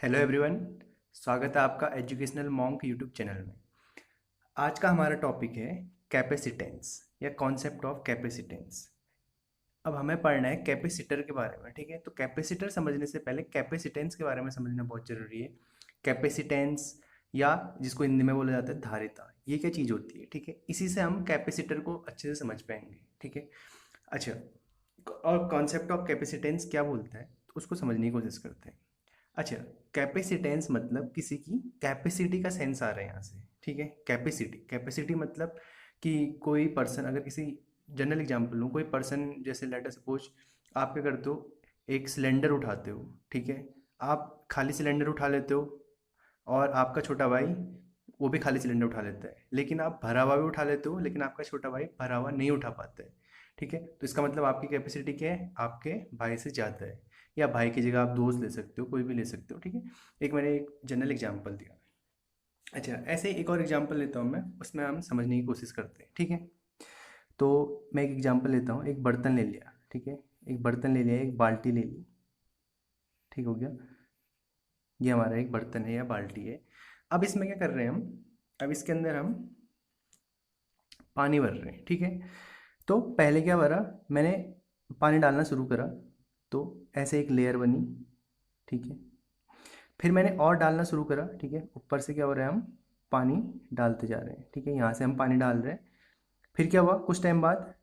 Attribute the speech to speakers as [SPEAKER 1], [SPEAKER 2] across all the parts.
[SPEAKER 1] Hello everyone. स्वागत है आपका एजुकेशनल मॉन्क यूट्यूब चैनल में। आज का हमारा टॉपिक है कैपेसिटेंस या कॉन्सेप्ट ऑफ कैपेसिटेंस। अब हमें पढ़ना है कैपेसिटर के बारे में, ठीक है। तो कैपेसिटर समझने से पहले कैपेसिटेंस के बारे में समझना बहुत ज़रूरी है। कैपेसिटेंस या जिसको हिंदी में बोला जाता है धारिता, ये क्या चीज़ होती है, ठीक है। इसी से हम कैपेसिटर को अच्छे से समझ पाएंगे, ठीक है। अच्छा, और कॉन्सेप्ट ऑफ कैपेसिटेंस क्या बोलता है तो उसको समझने की कोशिश करते हैं। अच्छा, कैपेसिटेंस मतलब किसी की कैपेसिटी का सेंस आ रहा है यहाँ से, ठीक है। कैपेसिटी कैपेसिटी मतलब कि कोई पर्सन, अगर किसी जनरल एग्जांपल लूँ, कोई पर्सन जैसे लेटर सपोज आप क्या करते हो, एक सिलेंडर उठाते हो, ठीक है। आप खाली सिलेंडर उठा लेते हो और आपका छोटा भाई वो भी खाली सिलेंडर उठा लेता है, लेकिन आप भरा हुआ भी उठा लेते हो, लेकिन आपका छोटा भाई भरा हुआ नहीं उठा पाता है, ठीक है। तो इसका मतलब आपकी कैपेसिटी क्या है, आपके भाई से ज़्यादा है। या भाई की जगह आप दोस्त ले सकते हो, कोई भी ले सकते हो, ठीक है। एक मैंने एक जनरल एग्जांपल दिया। अच्छा, ऐसे ही एक और एग्जांपल लेता हूँ मैं, उसमें हम समझने की कोशिश करते हैं, ठीक है। तो मैं एक एग्जांपल लेता हूँ, एक बर्तन ले लिया, ठीक है। एक बर्तन ले लिया, एक बाल्टी ले ली, ठीक हो गया। ये हमारा एक बर्तन है या बाल्टी है। अब इसमें क्या कर रहे हैं हम, अब इसके अंदर हम पानी भर रहे हैं, ठीक है। तो पहले क्या भरा, मैंने पानी डालना शुरू करा, तो ऐसे एक लेयर बनी, ठीक है। फिर मैंने और डालना शुरू करा, ठीक है। ऊपर से क्या हो रहा है, हम पानी डालते जा रहे हैं, ठीक है। यहाँ से हम पानी डाल रहे हैं। फिर क्या हुआ, कुछ टाइम बाद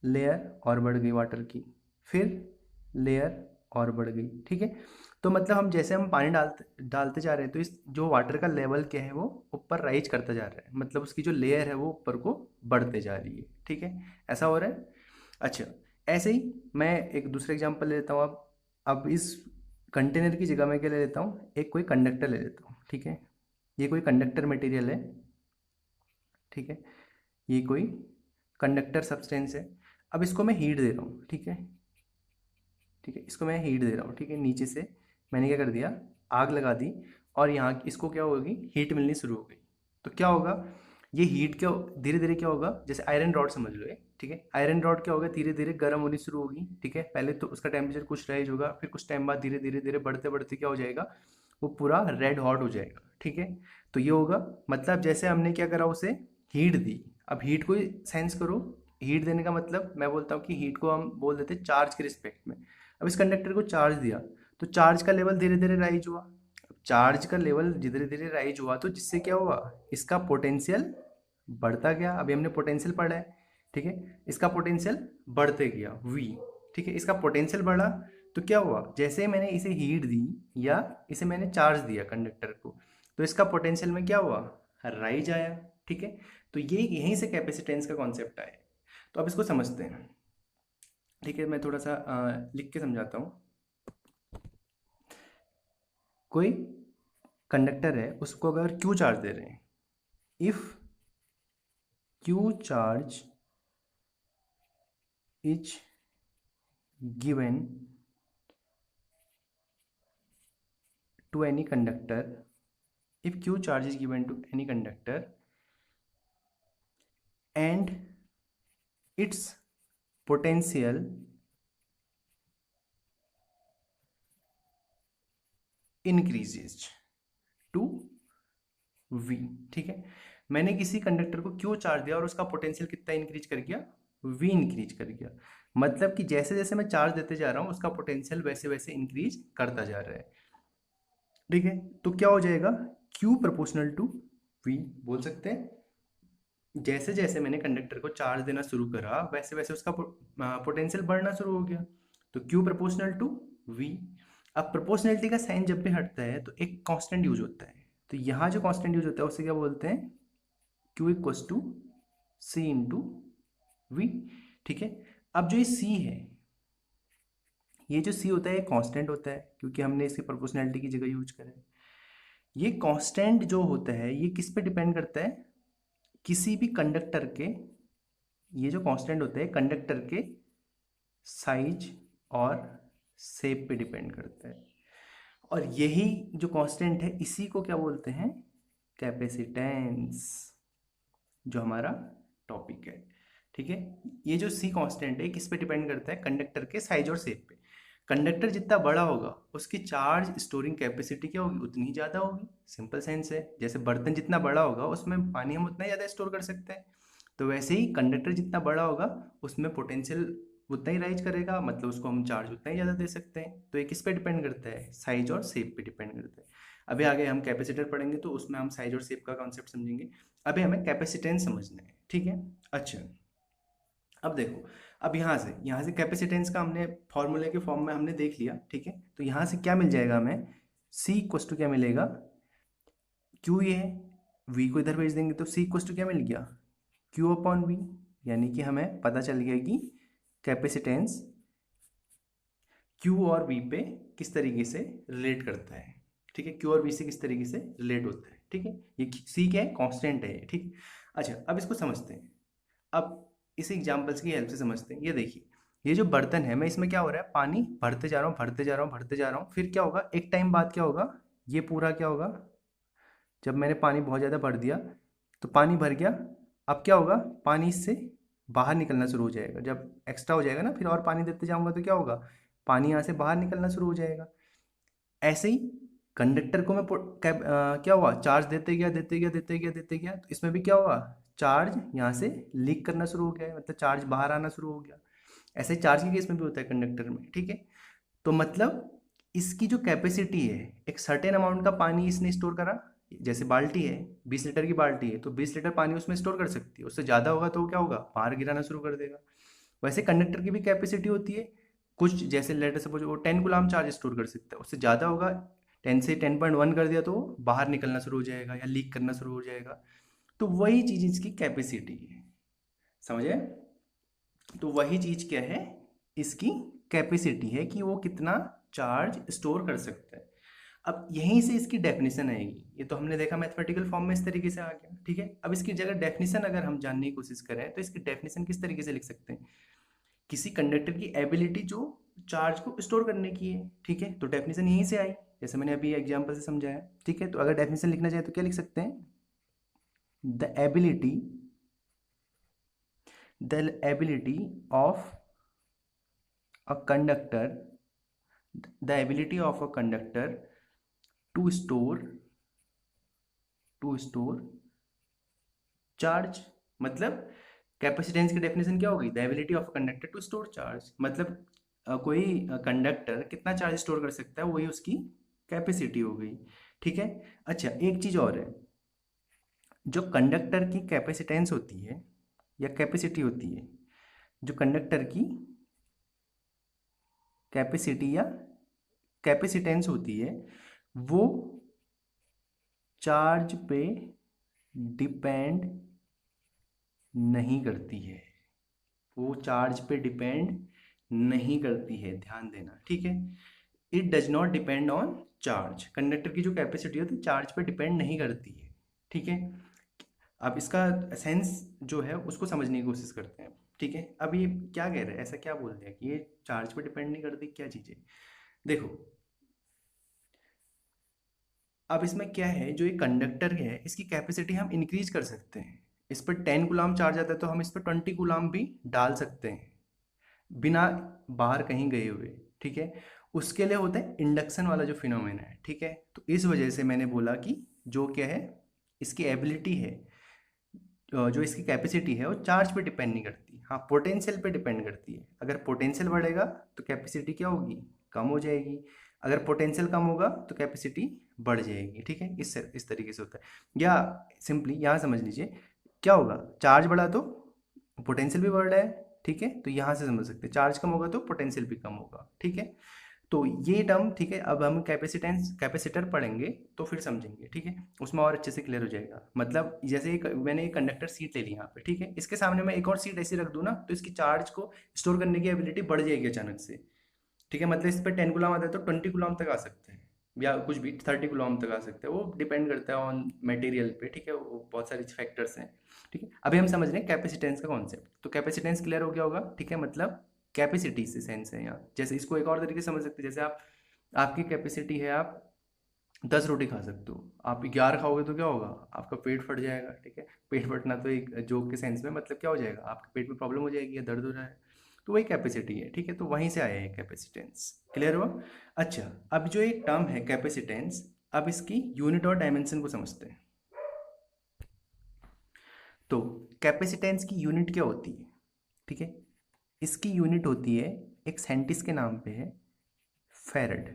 [SPEAKER 1] लेयर और बढ़ गई वाटर की, फिर लेयर और बढ़ गई, ठीक है। तो मतलब हम जैसे हम पानी डालते डालते जा रहे हैं, तो इस जो वाटर का लेवल क्या है वो ऊपर राइज करता जा रहा है, मतलब उसकी जो लेयर है वो ऊपर को बढ़ते जा रही है, ठीक है। ऐसा हो रहा है। अच्छा, ऐसे ही मैं एक दूसरा एग्जांपल ले लेता हूँ। अब इस कंटेनर की जगह मैं क्या ले लेता हूँ, एक कोई कंडक्टर ले लेता हूँ, ठीक है। ये कोई कंडक्टर मटेरियल है, ठीक है। ये कोई कंडक्टर सब्सटेंस है। अब इसको मैं हीट दे रहा हूँ, ठीक है। ठीक है, इसको मैं हीट दे रहा हूँ, ठीक है। नीचे से मैंने क्या कर दिया, आग लगा दी, और यहाँ इसको क्या होगी, हीट मिलनी शुरू हो गई। तो क्या होगा, ये हीट क्या धीरे धीरे क्या होगा, जैसे आयरन रॉड समझ लो ये, ठीक है। आयरन रॉड क्या होगा, धीरे धीरे गर्म होनी शुरू होगी, ठीक है। पहले तो उसका टेम्परेचर कुछ राइज होगा, फिर कुछ टाइम बाद धीरे धीरे धीरे बढ़ते बढ़ते क्या हो जाएगा, वो पूरा रेड हॉट हो जाएगा, ठीक है। तो ये होगा, मतलब जैसे हमने क्या करा, उसे हीट दी। अब हीट को सेंस करो, हीट देने का मतलब मैं बोलता हूँ कि हीट को हम बोल देते हैं चार्ज के रिस्पेक्ट में। अब इस कंडक्टर को चार्ज दिया, तो चार्ज का लेवल धीरे धीरे राइज हुआ। अब चार्ज का लेवल धीरे धीरे राइज हुआ, तो जिससे क्या हुआ, इसका पोटेंशियल बढ़ता गया। अभी हमने पोटेंशियल पढ़ा है, ठीक है। इसका पोटेंशियल बढ़ते गया वी, ठीक है। इसका पोटेंशियल बढ़ा, तो क्या हुआ, जैसे मैंने इसे हीट दी या इसे मैंने चार्ज दिया कंडक्टर को, तो इसका पोटेंशियल में क्या हुआ, राइज आया, ठीक है। तो ये यहीं से कैपेसिटेंस का कॉन्सेप्ट आया। तो अब इसको समझते हैं, ठीक है। मैं थोड़ा सा लिख के समझाता हूँ। कोई कंडक्टर है, उसको अगर क्यू चार्ज दे रहे हैं, if Q charge is given to any conductor, if q charge is given to any conductor and its potential increases to v, ठीक है। मैंने किसी कंडक्टर को क्यू चार्ज दिया और उसका पोटेंशियल कितना इंक्रीज कर गया, v इंक्रीज कर गया। मतलब कि जैसे जैसे मैं चार्ज देते जा रहा हूँ, उसका पोटेंशियल वैसे वैसे इंक्रीज करता जा रहा है, ठीक है। तो क्या हो जाएगा, q प्रोपोर्शनल टू v बोल सकते हैं। जैसे जैसे मैंने कंडक्टर को चार्ज देना शुरू करा, वैसे वैसे उसका पोटेंशियल बढ़ना शुरू हो गया। तो Q प्रोपोर्शनल टू V। अब प्रोपोर्शनलिटी का साइन जब भी हटता है तो एक कांस्टेंट यूज होता है। तो यहाँ जो कांस्टेंट यूज होता है उसे क्या बोलते हैं, Q equals to C into V, ठीक है। अब जो ये C है, ये जो C होता है ये कांस्टेंट होता है, क्योंकि हमने इसकी प्रोपोर्शनलिटी की जगह यूज करा है। ये कांस्टेंट जो होता है ये किस पे डिपेंड करता है, किसी भी कंडक्टर के, ये जो कांस्टेंट होता है कंडक्टर के साइज और शेप पे डिपेंड करता है। और यही जो कांस्टेंट है इसी को क्या बोलते हैं, कैपेसिटेंस, जो हमारा टॉपिक है, ठीक है। ये जो सी कांस्टेंट है किस पे डिपेंड करता है, कंडक्टर के साइज और शेप पे। कंडक्टर जितना बड़ा होगा उसकी चार्ज स्टोरिंग कैपेसिटी क्या होगी, उतनी ही ज़्यादा होगी। सिंपल सेंस है, जैसे बर्तन जितना बड़ा होगा उसमें पानी हम उतना ही ज़्यादा स्टोर कर सकते हैं। तो वैसे ही कंडक्टर जितना बड़ा होगा उसमें पोटेंशियल उतना ही राइज करेगा, मतलब उसको हम चार्ज उतना ही ज़्यादा दे सकते हैं। तो ये किस पे डिपेंड करता है, साइज और शेप पे डिपेंड करता है। अभी आगे हम कैपेसिटर पढ़ेंगे तो उसमें हम साइज और शेप का कॉन्सेप्ट समझेंगे। अभी हमें कैपेसिटेंस समझना है, ठीक है। अच्छा, अब देखो, अब यहाँ से कैपेसिटेंस का हमने फॉर्मूले के फॉर्म में हमने देख लिया, ठीक है। तो यहाँ से क्या मिल जाएगा हमें, सी इक्वस टू क्या मिलेगा, क्यू ये है, वी को इधर भेज देंगे तो सी इक्वस टू क्या मिल गया, क्यू अपॉन वी। यानी कि हमें पता चल गया कि कैपेसिटेंस क्यू और वी पे किस तरीके से रिलेट करता है, ठीक है। क्यू और वी से किस तरीके से रिलेट होता है, ठीक है। ये सी क्या है, कांस्टेंट है ये, ठीक। अच्छा, अब इसको समझते हैं। अब इस एग्जांपल्स की हेल्प से समझते हैं। ये देखिए, ये जो बर्तन है, मैं इसमें क्या हो रहा है, पानी भरते जा रहा हूँ, भरते जा रहा हूँ, भरते जा रहा हूँ। फिर क्या होगा, एक टाइम बाद क्या होगा, ये पूरा क्या होगा, जब मैंने पानी बहुत ज़्यादा भर दिया तो पानी भर गया। अब क्या होगा, पानी इससे बाहर निकलना शुरू हो जाएगा। जब एक्स्ट्रा हो जाएगा ना, फिर और पानी देते जाऊंगा तो क्या होगा, पानी यहाँ से बाहर निकलना शुरू हो जाएगा। ऐसे ही कंडक्टर को मैं क्या हुआ, चार्ज देते गया, देते गया, देते गया, देते गया, तो इसमें भी क्या हुआ, चार्ज यहाँ से लीक करना शुरू हो गया, मतलब चार्ज बाहर आना शुरू हो गया। ऐसे ही चार्ज के केस में भी होता है कंडक्टर में, ठीक है। तो मतलब इसकी जो कैपेसिटी है, एक सर्टेन अमाउंट का पानी इसने स्टोर करा। जैसे बाल्टी है, 20 लीटर की बाल्टी है, तो 20 लीटर पानी उसमें स्टोर कर सकती है। उससे ज़्यादा होगा तो वो क्या होगा, बाहर गिराना शुरू कर देगा। वैसे कंडक्टर की भी कैपेसिटी होती है कुछ, जैसे लेटर सपोज वो 10 गुलाम चार्ज स्टोर कर सकता है। उससे ज़्यादा होगा, 10 से 10.1 कर दिया तो वो बाहर निकलना शुरू हो जाएगा या लीक करना शुरू हो जाएगा। तो वही चीज़ इसकी कैपेसिटी है, समझे। तो वही चीज़ क्या है, इसकी कैपेसिटी है कि वो कितना चार्ज स्टोर कर सकता है। अब यहीं से इसकी डेफिनेशन आएगी। ये तो हमने देखा मैथमेटिकल फॉर्म में इस तरीके से आ गया, ठीक है। अब इसकी जगह डेफिनेशन अगर हम जानने की कोशिश करें तो इसकी डेफिनेशन किस तरीके से लिख सकते हैं, किसी कंडक्टर की एबिलिटी जो चार्ज को स्टोर करने की है, ठीक है। तो डेफिनेशन यहीं से आई, जैसे मैंने अभी एग्जांपल से समझाया, ठीक है। तो अगर डेफिनेशन लिखना चाहे तो क्या लिख सकते हैं, the ability the ability of a conductor the ability of a conductor to store charge. मतलब कैपेसिटेंस की डेफिनेशन क्या होगी, the ability of conductor to store charge. मतलब कोई कंडक्टर कितना चार्ज स्टोर कर सकता है, वही उसकी कैपेसिटी हो गई, ठीक है। अच्छा, एक चीज़ और है, जो कंडक्टर की कैपेसिटेंस होती है या कैपेसिटी होती है, जो कंडक्टर की कैपेसिटी या कैपेसिटेंस होती है, वो चार्ज पे डिपेंड नहीं करती है। वो चार्ज पे डिपेंड नहीं करती है, ध्यान देना, ठीक है। It does not depend on charge. Conductor की जो कैपेसिटी होती है चार्ज पे डिपेंड नहीं करती है, ठीक है। अब इसका सेंस जो है उसको समझने की कोशिश करते हैं, ठीक है। अब ये क्या कह रहे हैं, ऐसा क्या बोल दिया कि ये चार्ज पे डिपेंड नहीं करती, क्या चीज़ है। देखो, अब इसमें क्या है, जो ये कंडक्टर है इसकी कैपेसिटी हम इंक्रीज कर सकते हैं। इस पर 10 गुलाम चार्ज आता है तो हम इस पर 20 गुलाम भी डाल सकते हैं, बिना बाहर कहीं गए हुए, ठीक है। उसके लिए होता है इंडक्शन वाला जो फिनोमेना है, ठीक है। तो इस वजह से मैंने बोला कि जो क्या है, इसकी एबिलिटी है, जो इसकी कैपेसिटी है वो चार्ज पे डिपेंड नहीं करती, हाँ पोटेंशियल पे डिपेंड करती है। अगर पोटेंशियल बढ़ेगा तो कैपेसिटी क्या होगी, कम हो जाएगी। अगर पोटेंशियल कम होगा तो कैपेसिटी बढ़ जाएगी, ठीक है। इस तरीके से होता है। या सिंपली यहाँ समझ लीजिए, क्या होगा, चार्ज बढ़ा तो पोटेंशियल भी बढ़ रहा है, ठीक है। तो यहाँ से समझ सकते हैं, चार्ज कम होगा तो पोटेंशियल भी कम होगा, ठीक है। तो ये टर्म, ठीक है। अब हम कैपेसिटर पढ़ेंगे तो फिर समझेंगे, ठीक है। उसमें और अच्छे से क्लियर हो जाएगा। मतलब जैसे मैंने एक कंडक्टर सीट ले ली यहाँ पे, ठीक है। इसके सामने मैं एक और सीट ऐसी रख दूँ ना, तो इसकी चार्ज को स्टोर करने की एबिलिटी बढ़ जाएगी अचानक से, ठीक है। मतलब इस पर 10 गुलाम आता है तो 20 गुलाम तक आ सकते हैं, या कुछ भी 30 गुलाम तक आ सकते हैं। वो डिपेंड करता है ऑन मटेरियल पे, ठीक है। वो बहुत सारे फैक्टर्स हैं, ठीक है। अभी हम समझ रहे हैं कैपेसिटेंस का कॉन्सेप्ट। तो कैपेसिटेंस क्लियर हो गया होगा, ठीक है। मतलब कैपेसिटी से सेंस है यहाँ। जैसे इसको एक और तरीके से समझ सकते हैं, जैसे आपकी कैपेसिटी है, आप 10 रोटी खा सकते हो, आप 11 खाओगे तो क्या होगा, आपका पेट फट जाएगा, ठीक है। पेट फटना तो एक जोक के सेंस में, मतलब क्या हो जाएगा, आपके पेट में प्रॉब्लम हो जाएगी या दर्द हो रहा है। तो वही कैपेसिटी है, ठीक है। तो वहीं से आया है कैपेसिटेंस। क्लियर हुआ? अच्छा, अब जो ये टर्म है कैपेसिटेंस, अब इसकी यूनिट और डायमेंशन को समझते हैं। तो कैपेसिटेंस की यूनिट क्या होती है, ठीक है। इसकी यूनिट होती है, एक साइंटिस्ट के नाम पे है, फेरड,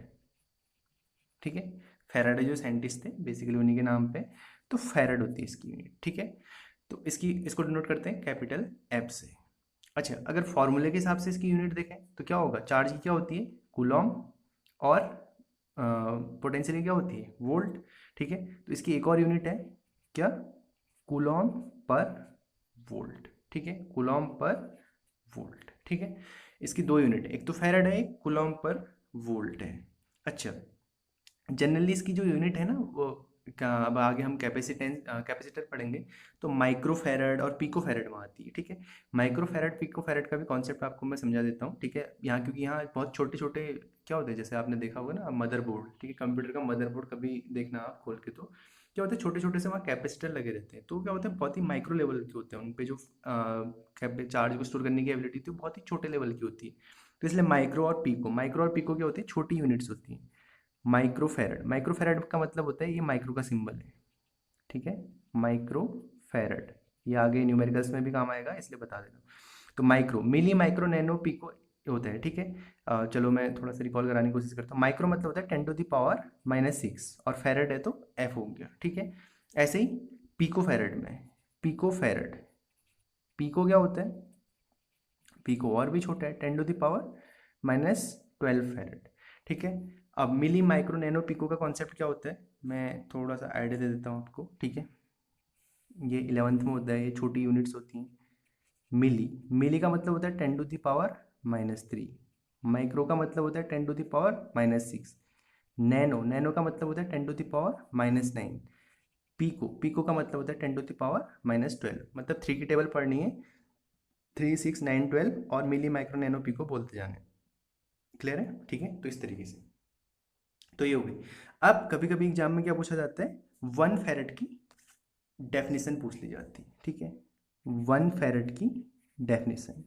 [SPEAKER 1] ठीक है। फेरड जो साइंटिस्ट थे बेसिकली उन्हीं के नाम पे, तो फेरड होती है इसकी यूनिट, ठीक है। तो इसको डिनोट करते हैं कैपिटल एफ से। अच्छा, अगर फॉर्मूले के हिसाब से इसकी यूनिट देखें तो क्या होगा, चार्ज की क्या होती है, कूलॉम, और पोटेंशियल क्या होती है, वोल्ट, ठीक है। तो इसकी एक और यूनिट है क्या, कूलॉम पर वोल्ट, ठीक है, कूलॉम पर वोल्ट, ठीक है। इसकी दो यूनिट है, एक तो फैराड है, एक कूलॉम पर वोल्ट है। अच्छा, जनरली इसकी जो यूनिट है ना वो अब आगे हम कैपेसिटर पढ़ेंगे तो माइक्रोफैरड और पिकोफैरड में आती है, ठीक है। माइक्रोफैरड पिकोफैरड का भी कॉन्सेप्ट आपको मैं समझा देता हूँ, ठीक है। यहाँ क्योंकि यहाँ बहुत छोटे छोटे क्या होते हैं, जैसे आपने देखा होगा ना मदरबोर्ड, ठीक है, कंप्यूटर का मदरबोर्ड कभी देखना आप खोल के, तो क्या होता है छोटे छोटे से वहाँ कैपेसिटर लगे रहते हैं, तो क्या होता है बहुत ही माइक्रो लेवल के होते हैं, उन पे जो चार्ज को स्टोर करने की एबिलिटी थी वो बहुत ही छोटे लेवल की होती है। तो इसलिए माइक्रो और पिको क्या होती है, छोटी यूनिट्स होती हैं। माइक्रोफैरड का मतलब होता है, ये माइक्रो का सिंबल है, ठीक है, माइक्रोफैरड। ये आगे न्यूमेरिकल्स में भी काम आएगा इसलिए बता दे रहा हूँ। तो माइक्रो, मिली, माइक्रो, नैनो, पिको होता है, ठीक है। चलो मैं थोड़ा सा रिकॉल कराने की कोशिश करता हूँ। माइक्रो मतलब होता है 10⁻⁻⁶ और फैरड है तो एफ हो गया, ठीक है। ऐसे ही पिको फैरड में, पिको फैरड, पिको क्या होता है, पिको और भी छोटा है, 10⁻⁻12 फैरड, ठीक है। अब मिली, माइक्रो, नैनो, पिको का कॉन्सेप्ट क्या होता है, मैं थोड़ा सा आइडिया दे देता हूँ आपको, ठीक है। ये 11th में होता है, ये छोटी यूनिट्स होती हैं। मिली, मिली का मतलब होता है 10⁻⁻3। माइक्रो का मतलब होता है 10⁻⁻6। नैनो, नैनो का मतलब होता है 10⁻⁻9। पीको, पीको का मतलब होता है 10⁻⁻12। मतलब 3 की टेबल पढ़नी है, 3, 6, 9, 12 और मिली, माइक्रो, नैनो, पिको बोलते जाने। क्लियर है, ठीक है। तो इस तरीके से तो ये हो गई। अब कभी कभी एग्जाम में क्या पूछा जाता है, 1 फैरेड की डेफिनेशन पूछ ली जाती है, ठीक है। 1 फैरेड की डेफिनेशन,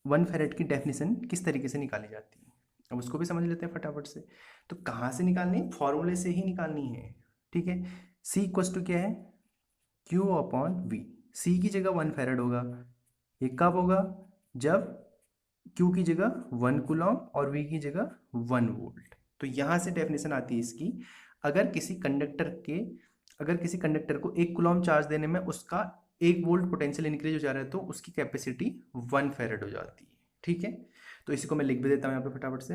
[SPEAKER 1] 1 फैरेड की डेफिनेशन किस तरीके से निकाली जाती है, अब उसको भी समझ लेते हैं फटाफट से। तो कहाँ से निकालनी है, फॉर्मूले से ही निकालनी है, ठीक है। सी इक्वस टू क्या है, क्यू अपॉन वी। सी की जगह 1 फैरेड होगा, ये कब होगा, जब क्यू की जगह 1 कूलॉम और वी की जगह 1 वोल्ट। तो यहाँ से डेफिनेशन आती है इसकी, अगर किसी कंडक्टर के, अगर किसी कंडक्टर को 1 कूलॉम चार्ज देने में उसका 1 वोल्ट पोटेंशियल इंक्रीज हो जा रहा है तो उसकी कैपेसिटी 1 फैरेड हो जाती है, ठीक है। तो इसी को मैं लिख भी देता हूँ यहाँ पे फटाफट से।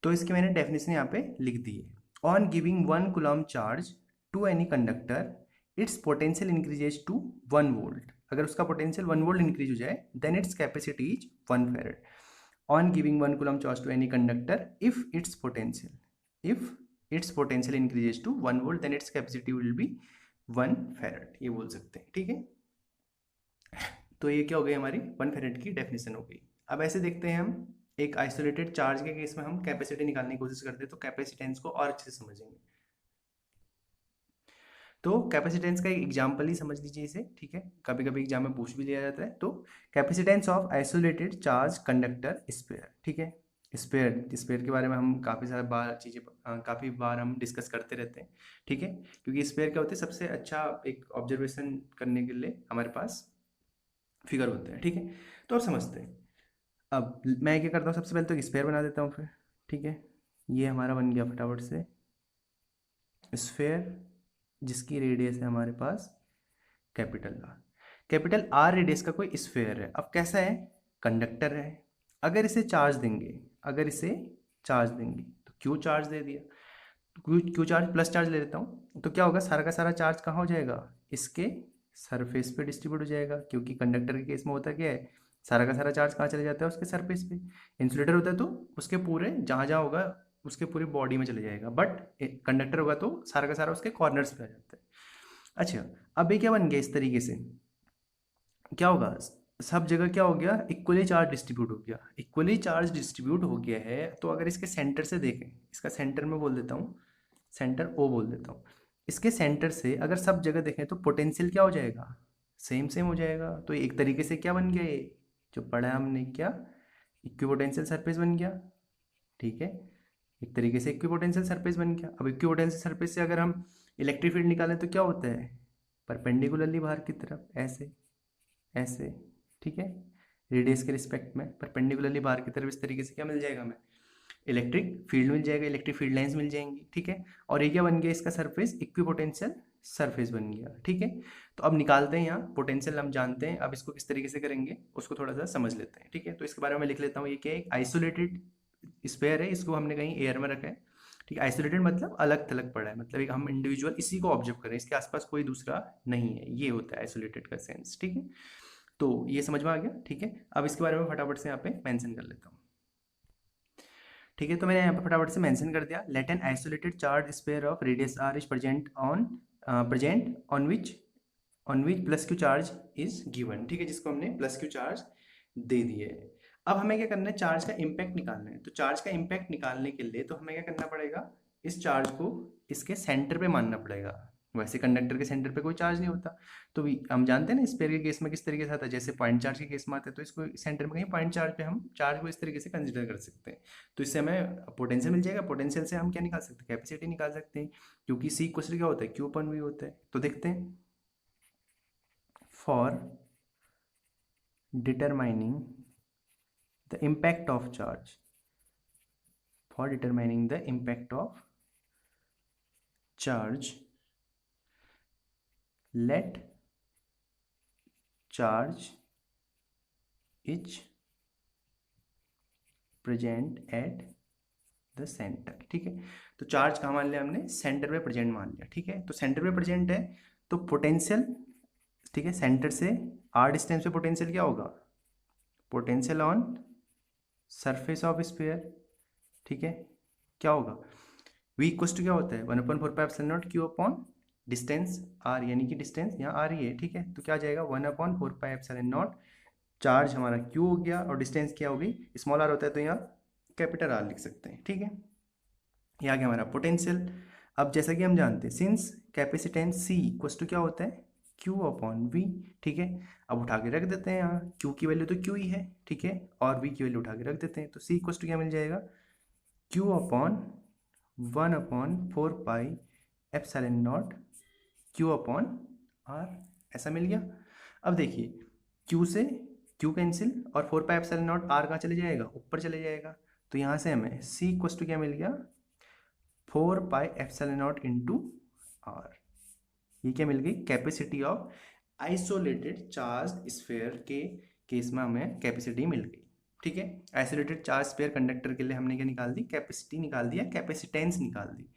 [SPEAKER 1] तो इसकी मैंने डेफिनेशन यहाँ पे लिख दी है। On giving 1 coulomb charge to any conductor, its potential increases to 1 volt. अगर उसका पोटेंशियल 1 वोल्ट इंक्रीज हो जाए then its capacity is 1 farad. On giving 1 coulomb charge to any conductor, if its potential increases to 1 volt then its capacity will be 1 farad, ये बोल सकते हैं, ठीक है। तो ये क्या हो गई, हमारी 1 फैरेड की डेफिनेशन हो गई। अब ऐसे देखते हैं हम, एक आइसोलेटेड चार्ज के केस में हम कैपेसिटी निकालने की कोशिश करते हैं, तो कैपेसिटेंस को और अच्छे से समझेंगे। तो कैपेसिटेंस का एक एग्जाम्पल ही समझ लीजिए इसे, ठीक है, कभी कभी एग्जाम में पूछ भी लिया जाता है। तो capacitance of isolated charge conductor sphere, ठीक है। स्पेयर के बारे में हम काफ़ी सारे बार काफ़ी बार हम डिस्कस करते रहते हैं, ठीक है। क्योंकि स्पेयर क्या होते हैं, सबसे अच्छा एक ऑब्जर्वेशन करने के लिए हमारे पास फिगर होते हैं, ठीक है। तो अब समझते हैं। अब मैं क्या करता हूँ, सबसे पहले तो स्फेयर बना देता हूँ फिर, ठीक है। ये हमारा बन गया फटाफट से स्फेयर, जिसकी रेडियस है हमारे पास कैपिटल आर रेडियस का कोई स्फेयर है। अब कैसा है, कंडक्टर है, अगर इसे चार्ज देंगे, अगर इसे चार्ज देंगे तो क्यू चार्ज दे दिया, क्यू चार्ज प्लस चार्ज ले लेता हूँ, तो क्या होगा, सारा का सारा चार्ज कहाँ हो जाएगा, इसके सरफेस पे डिस्ट्रीब्यूट हो जाएगा। क्योंकि कंडक्टर के केस में होता क्या है, सारा का सारा चार्ज कहाँ चले जाता है, उसके सरफेस पे। इंसुलेटर होता है तो उसके पूरे जहाँ जहाँ होगा उसके पूरी बॉडी में चले जाएगा, बट कंडक्टर होगा तो सारा का सारा उसके कॉर्नर्स पे आ जाता है। अच्छा, अब ये क्या बन गया, इस तरीके से क्या होगा, सब जगह क्या हो गया, इक्वली चार्ज डिस्ट्रीब्यूट हो गया। इक्वली चार्ज डिस्ट्रीब्यूट हो गया है तो अगर इसके सेंटर से देखें, इसका सेंटर में बोल देता हूँ, सेंटर ओ बोल देता हूँ। इसके सेंटर से अगर सब जगह देखें तो पोटेंशियल क्या हो जाएगा, सेम सेम हो जाएगा। तो एक तरीके से क्या बन गया, ये जो पढ़ा हमने क्या, इक्विपोटेंशियल सरफेस बन गया, ठीक है, एक तरीके से इक्विपोटेंशियल सरफेस बन गया। अब इक्विपोटेंशियल सरफेस से अगर हम इलेक्ट्रिक फील्ड निकालें तो क्या होता है, परपेंडिकुलरली बाहर की तरफ, ऐसे ऐसे, ठीक है, रेडियस के रिस्पेक्ट में परपेंडिकुलरली बाहर की तरफ, इस तरीके से क्या मिल जाएगा हमें, इलेक्ट्रिक फील्ड मिल जाएगा, इलेक्ट्रिक फील्ड लाइंस मिल जाएंगी, ठीक है। और ये क्या बन गया, इसका सरफेस इक्विपोटेंशियल सरफेस बन गया, ठीक है। तो अब निकालते हैं, यहाँ पोटेंशियल हम जानते हैं, अब इसको किस तरीके से करेंगे उसको थोड़ा सा समझ लेते हैं, ठीक है। तो इसके बारे में लिख लेता हूँ, ये क्या है, एक आइसोलेटेड स्फीयर है, इसको हमने कहीं एयर में रखा है, ठीक है। आइसोलेटेड मतलब अलग थलग पड़ा है, मतलब एक हम इंडिविजुअल इसी को ऑब्जर्व करें, इसके आसपास कोई दूसरा नहीं है, ये होता है आइसोलेटेड का सेंस, ठीक है। तो ये समझ में आ गया, ठीक है। अब इसके बारे में फटाफट से यहाँ पे मेंशन कर लेता हूँ, ठीक है। तो मैंने यहाँ पे फटाफट से मेंशन कर दिया, let an isolated charge sphere of radius R is present on which plus Q charge is given, ठीक है, जिसको हमने प्लस क्यू चार्ज दे दिए है। अब हमें क्या करना है, चार्ज का इम्पैक्ट निकालना है। तो चार्ज का इम्पैक्ट निकालने के लिए तो हमें क्या करना पड़ेगा, इस चार्ज को इसके सेंटर पे मानना पड़ेगा। वैसे कंडक्टर के सेंटर पे कोई चार्ज नहीं होता, तो हम जानते हैं ना स्फीयर के केस में किस तरीके से आता है, जैसे पॉइंट चार्ज के केस में आता है, तो इसको सेंटर में कहीं पॉइंट चार्ज पे हम चार्ज को इस तरीके से कंसिडर कर सकते हैं। तो इससे हमें पोटेंशियल मिल जाएगा, पोटेंशियल से हम क्या निकाल सकते हैं, कैपेसिटी निकाल सकते हैं, क्योंकि सी क्वेश्चन क्या होता है, क्यू अपन वी होता है। तो देखते हैं, for determining the impact of charge, for determining the impact of charge, let charge is present at the center, ठीक है। तो चार्ज कहाँ मान लिया हमने, सेंटर पे प्रेजेंट मान लिया, ठीक है। तो सेंटर पे प्रेजेंट है तो पोटेंशियल, ठीक है, सेंटर से आर डिस्टेंस पे पोटेंशियल क्या होगा, potential on surface of sphere, ठीक है, क्या होगा, वी इक्वल टू क्या होता है, 1/4πε0 क्यू अपॉन डिस्टेंस आर, यानी कि डिस्टेंस यहाँ आ रही है, ठीक है। तो क्या आ जाएगा 1/4πε0, चार्ज हमारा क्यू हो गया और डिस्टेंस क्या होगी, स्मॉल आर होता है तो यहाँ कैपिटल आर लिख सकते हैं, ठीक है। ये आ गया हमारा पोटेंशियल। अब जैसा कि हम जानते हैं, since capacitance C equal to क्या होता है, क्यू अपॉन वी, ठीक है। अब उठा के रख देते हैं, यहाँ क्यू की वैल्यू तो क्यू ही है, ठीक है, और वी की वैल्यू उठा के रख देते हैं। तो सी इक्वल टू क्या मिल जाएगा, Q upon 1/4πε0 Q upon R, ऐसा मिल गया। अब देखिए, क्यू से क्यू कैंसिल और 4πε0 आर कहाँ चले जाएगा, ऊपर चले जाएगा। तो यहाँ से हमें सी इक्वल टू क्या मिल गया, 4πε0 इंटू आर। ये क्या मिल गई, capacity of isolated charge sphere के केस में हमें कैपेसिटी मिल गई, ठीक है। आइसोलेटेड चार्ज स्फीयर कंडक्टर के लिए हमने क्या निकाल दी, कैपेसिटी निकाल दिया, कैपेसिटेंस निकाल दी,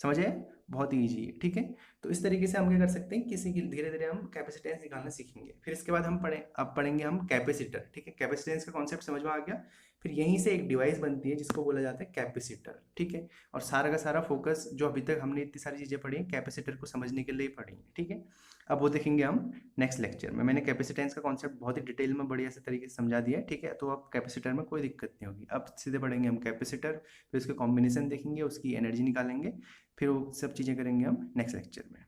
[SPEAKER 1] समझ आए, बहुत ईजी है, ठीक है। तो इस तरीके से हम क्या कर सकते हैं, किसी की धीरे धीरे हम कैपेसिटेंस निकालना सीखेंगे। फिर इसके बाद हम पढ़ेंगे हम कैपेसिटर, ठीक है। कैपेसिटेंस का कॉन्सेप्ट समझ में आ गया। फिर यहीं से एक डिवाइस बनती है जिसको बोला जाता है कैपेसिटर, ठीक है। और सारा का सारा फोकस जो अभी तक हमने इतनी सारी चीज़ें पढ़ी हैं कैपेसिटर को समझने के लिए पढ़ी हैं, ठीक है। अब वो देखेंगे हम नेक्स्ट लेक्चर में। मैंने कैपेसिटेंस का कॉन्सेप्ट बहुत ही डिटेल में बढ़िया से तरीके से समझा दिया है, ठीक है। तो अब कैपेसिटर में कोई दिक्कत नहीं होगी। अब सीधे पढ़ेंगे हम कैपेसिटर, फिर उसके कॉम्बिनेशन देखेंगे, उसकी एनर्जी निकालेंगे, फिर वो सब चीज़ें करेंगे हम नेक्स्ट लेक्चर में।